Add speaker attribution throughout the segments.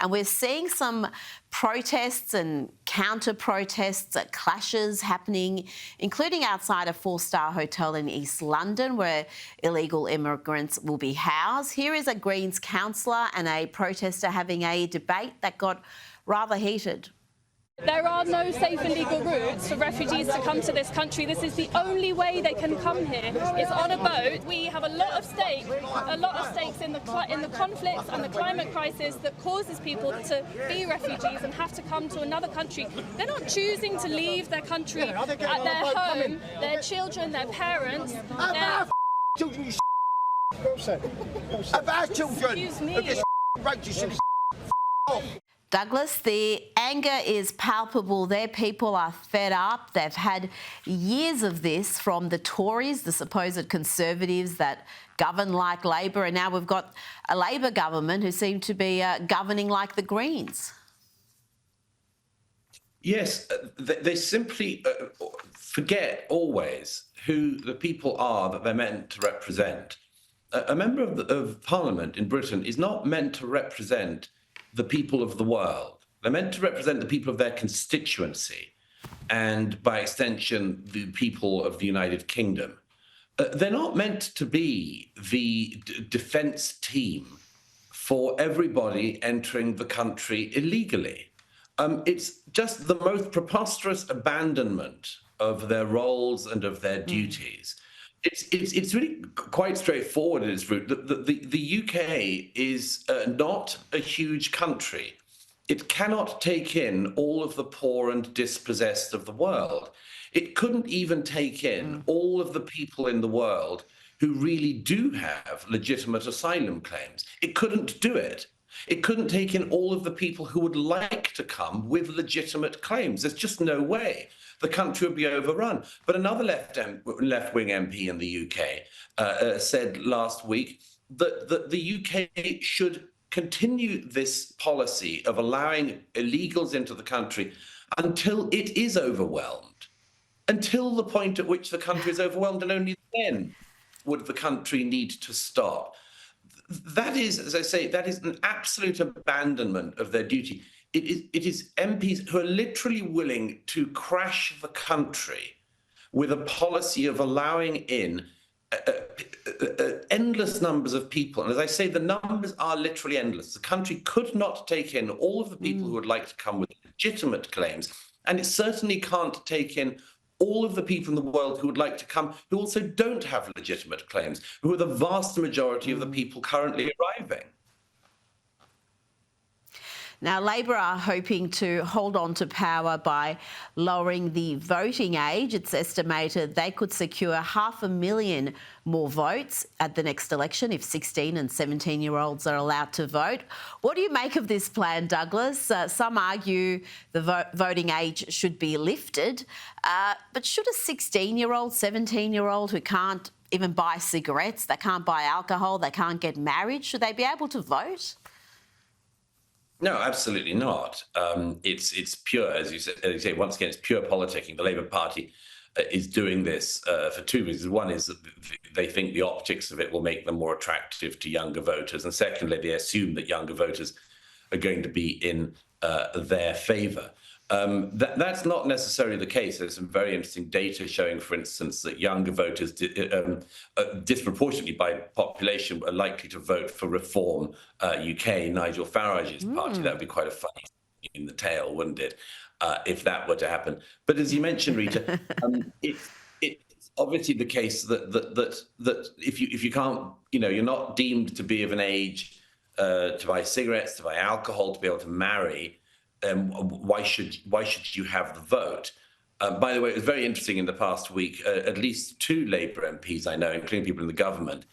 Speaker 1: And we're seeing some protests and counter-protests, clashes happening, including outside a four-star hotel in East London where illegal immigrants will be housed. Here is a Greens councillor and a protester having a debate that got rather heated.
Speaker 2: There are no safe and legal routes for refugees to come to this country. This is the only way they can come here. It's on a boat. We have a lot of stakes in the conflicts and the climate crisis that causes people to be refugees and have to come to another country. They're not choosing to leave their country at their home, their children, their parents.
Speaker 3: Children, about children.
Speaker 2: Excuse me.
Speaker 1: Douglas, the anger is palpable there. People are fed up. They've had years of this from the Tories, the supposed Conservatives that govern like Labor, and now we've got a Labor government who seem to be governing like the Greens.
Speaker 4: Yes, they simply forget always who the people are that they're meant to represent. A member of Parliament in Britain is not meant to represent the people of the world. They're meant to represent the people of their constituency and, by extension, the people of the United Kingdom. They're not meant to be the defence team for everybody entering the country illegally. It's just the most preposterous abandonment of their roles and of their duties. It's really quite straightforward in its root. The UK is not a huge country. It cannot take in all of the poor and dispossessed of the world. It couldn't even take in all of the people in the world who really do have legitimate asylum claims. It couldn't do it. It couldn't take in all of the people who would like to come with legitimate claims. There's just no way. The country would be overrun. But another left-wing MP in the UK said last week that the UK should continue this policy of allowing illegals into the country until it is overwhelmed, until the point at which the country is overwhelmed, and only then would the country need to stop. That is, as I say, that is an absolute abandonment of their duty. It is MPs who are literally willing to crash the country with a policy of allowing in endless numbers of people. And as I say, the numbers are literally endless. The country could not take in all of the people who would like to come with legitimate claims. And it certainly can't take in all of the people in the world who would like to come who also don't have legitimate claims, who are the vast majority of the people currently arriving.
Speaker 1: Now, Labor are hoping to hold on to power by lowering the voting age. It's estimated they could secure 500,000 more votes at the next election if 16 and 17-year-olds are allowed to vote. What do you make of this plan, Douglas? Some argue the voting age should be lifted, but should a 16-year-old, 17-year-old who can't even buy cigarettes, they can't buy alcohol, they can't get married, should they be able to vote?
Speaker 4: No, absolutely not. It's pure, as you say, once again, it's pure politicking. The Labour Party is doing this for two reasons. One is that they think the optics of it will make them more attractive to younger voters. And secondly, they assume that younger voters are going to be in their favour. That's not necessarily the case. There's some very interesting data showing, for instance, that younger voters disproportionately by population are likely to vote for Reform UK, Nigel Farage's party. That would be quite a funny thing in the tail, wouldn't it, if that were to happen? But as you mentioned, Rita, it's obviously the case that if you can't, you're not deemed to be of an age to buy cigarettes, to buy alcohol, to be able to marry. Why should you have the vote? By the way, it was very interesting in the past week, at least two Labour MPs I know, including people in the government,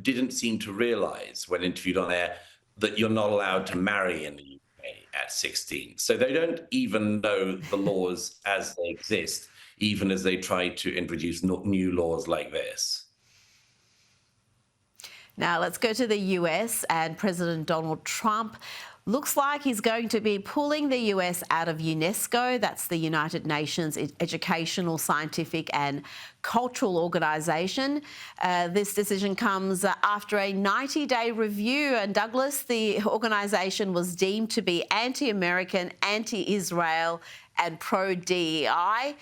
Speaker 4: didn't seem to realise when interviewed on air that you're not allowed to marry in the UK at 16. So they don't even know the laws as they exist, even as they try to introduce new laws like this.
Speaker 1: Now, let's go to the US and President Donald Trump Looks like he's going to be pulling the US out of UNESCO. That's the United Nations Educational, Scientific and Cultural Organisation. This decision comes after a 90-day review. And Douglas, the organisation was deemed to be anti-American, anti-Israel and pro-DEI.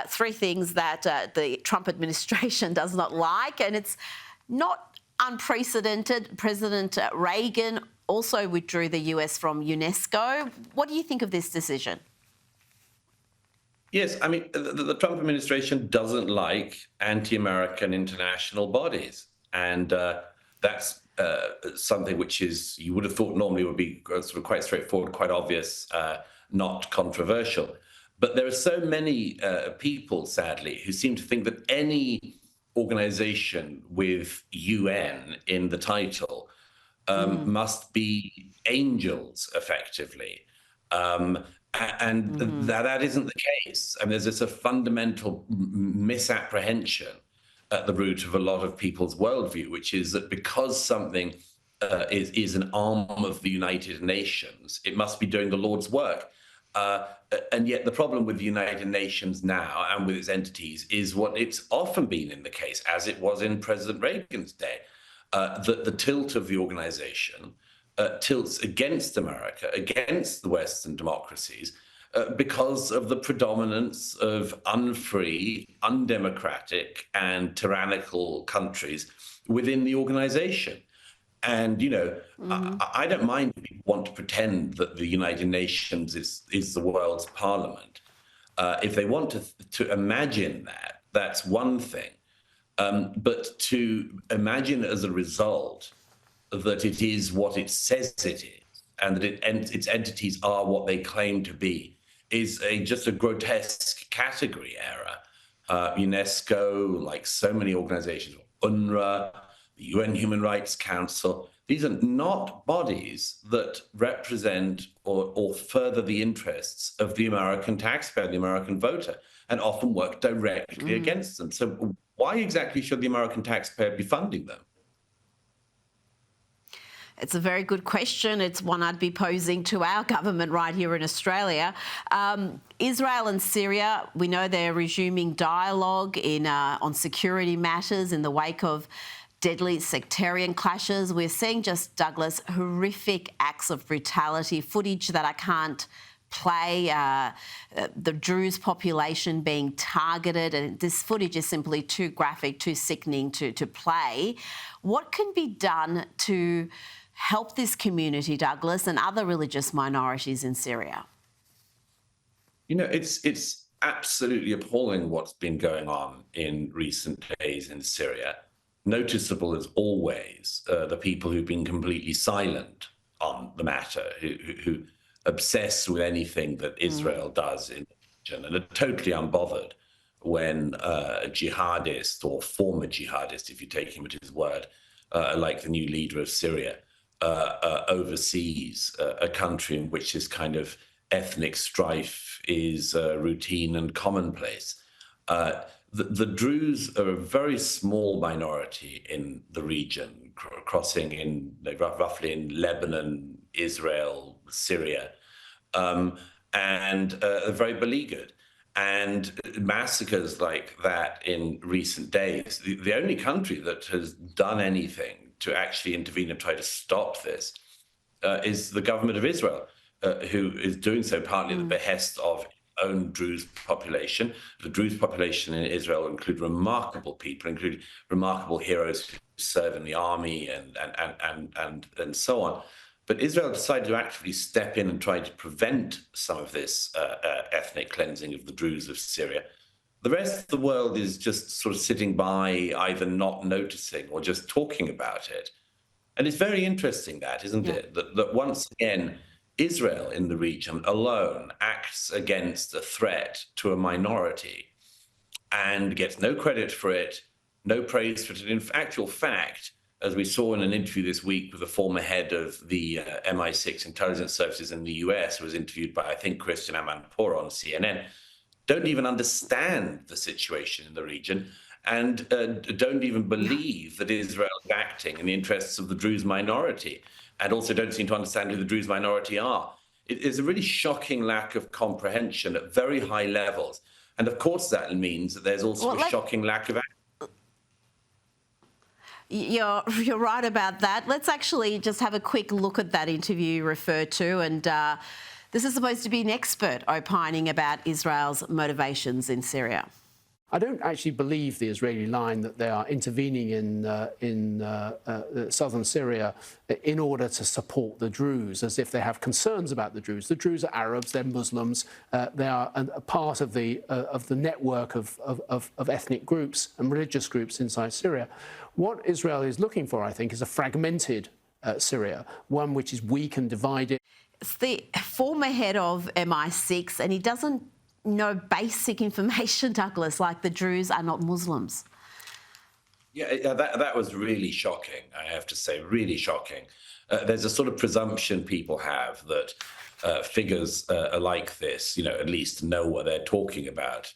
Speaker 1: Three things that the Trump administration does not like. And it's not unprecedented. President Reagan also withdrew the US from UNESCO. What do you think of this decision?
Speaker 4: Yes, I mean, the Trump administration doesn't like anti-American international bodies. And that's something which is, you would have thought normally would be sort of quite straightforward, quite obvious, not controversial. But there are so many people, sadly, who seem to think that any organization with UN in the title must be angels, effectively. That isn't the case. I mean, there's just a fundamental misapprehension at the root of a lot of people's worldview, which is that because something is an arm of the United Nations, it must be doing the Lord's work. And yet the problem with the United Nations now and with its entities is what it's often been in the case, as it was in President Reagan's day, that the tilt of the organization tilts against America, against the Western democracies, because of the predominance of unfree, undemocratic, and tyrannical countries within the organization. And, you know, I don't mind if people want to pretend that the United Nations is the world's parliament. If they want to imagine that, that's one thing. But to imagine as a result that it is what it says it is, and that its entities are what they claim to be, is just a grotesque category error. UNESCO, like so many organizations, UNRWA, the UN Human Rights Council, these are not bodies that represent or further the interests of the American taxpayer, the American voter, and often work directly against them. So why exactly should the American taxpayer be funding them?
Speaker 1: It's a very good question. It's one I'd be posing to our government right here in Australia. Israel and Syria, we know they're resuming dialogue on security matters in the wake of deadly sectarian clashes. We're seeing, just Douglas, horrific acts of brutality, footage that I can't play, the Druze population being targeted, and this footage is simply too graphic, too sickening to play. What can be done to help this community, Douglas, and other religious minorities in Syria?
Speaker 4: You know, it's absolutely appalling what's been going on in recent days in Syria. Noticeable as always, the people who've been completely silent on the matter, who obsess with anything that Israel does in the region and are totally unbothered when a jihadist or former jihadist, if you take him at his word, like the new leader of Syria, oversees a country in which this kind of ethnic strife is routine and commonplace. The Druze are a very small minority in the region, crossing in roughly in Lebanon, Israel, Syria, and are very beleaguered. And massacres like that in recent days, the only country that has done anything to actually intervene and try to stop this is the government of Israel, who is doing so partly at the behest of own Druze population. The Druze population in Israel include remarkable people, including remarkable heroes who serve in the army and so on. But Israel decided to actively step in and try to prevent some of this ethnic cleansing of the Druze of Syria. The rest of the world is just sort of sitting by, either not noticing or just talking about it. And it's very interesting that, isn't it? That once again, Israel in the region alone acts against a threat to a minority and gets no credit for it, no praise for it. In actual fact, as we saw in an interview this week with the former head of the MI6 intelligence services in the US, who was interviewed by, I think, Christian Amanpour on CNN, don't even understand the situation in the region and don't even believe that Israel is acting in the interests of the Druze minority. and also don't seem to understand who the Druze minority are. It is a really shocking lack of comprehension at very high levels. And of course, that means that there's also a shocking lack of action.
Speaker 1: You're right about that. Let's actually just have a quick look at that interview you referred to. And this is supposed to be an expert opining about Israel's motivations in Syria.
Speaker 5: I don't actually believe the Israeli line that they are intervening in southern Syria in order to support the Druze, as if they have concerns about the Druze. The Druze are Arabs, they're Muslims, they are a part of the network of ethnic groups and religious groups inside Syria. What Israel is looking for, I think, is a fragmented Syria, one which is weak and divided.
Speaker 1: It's the former head of MI6, and he doesn't know basic information, Douglas, like the Druze are not Muslims.
Speaker 4: Yeah, that was really shocking, I have to say, really shocking. There's a sort of presumption people have that figures like this, at least know what they're talking about.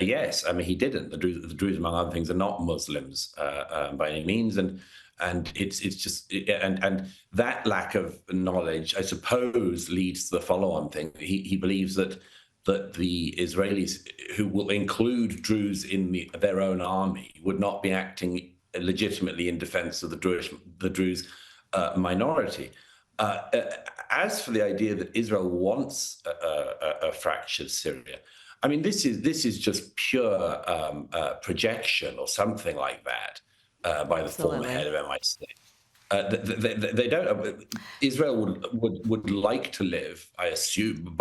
Speaker 4: Yes, I mean, he didn't. The Druze, among other things, are not Muslims by any means. And it's just and that lack of knowledge, I suppose, leads to the follow-on thing. He believes that the Israelis, who will include Druze in their own army, would not be acting legitimately in defense of the Druze minority. As for the idea that Israel wants a fractured Syria, I mean, this is just pure projection or something like that by the former head of MI6. They don't. Israel would like to live, I assume,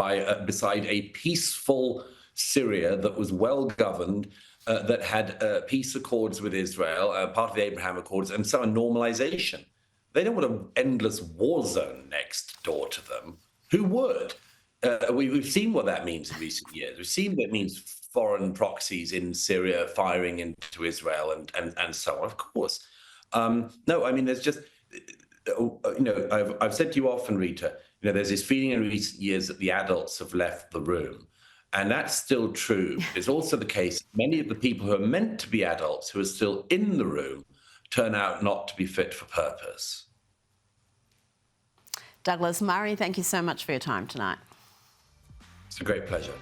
Speaker 4: beside a peaceful Syria that was well governed, that had peace accords with Israel, part of the Abraham Accords, and so a normalization. They don't want an endless war zone next door to them. Who would? We've seen what that means in recent years. We've seen what it means foreign proxies in Syria firing into Israel and so on. Of course. No, I mean, there's just. I've said to you often, Rita, there's this feeling in recent years that the adults have left the room. And that's still true. It's also the case many of the people who are meant to be adults, who are still in the room, turn out not to be fit for purpose.
Speaker 1: Douglas Murray, thank you so much for your time tonight.
Speaker 4: It's a great pleasure.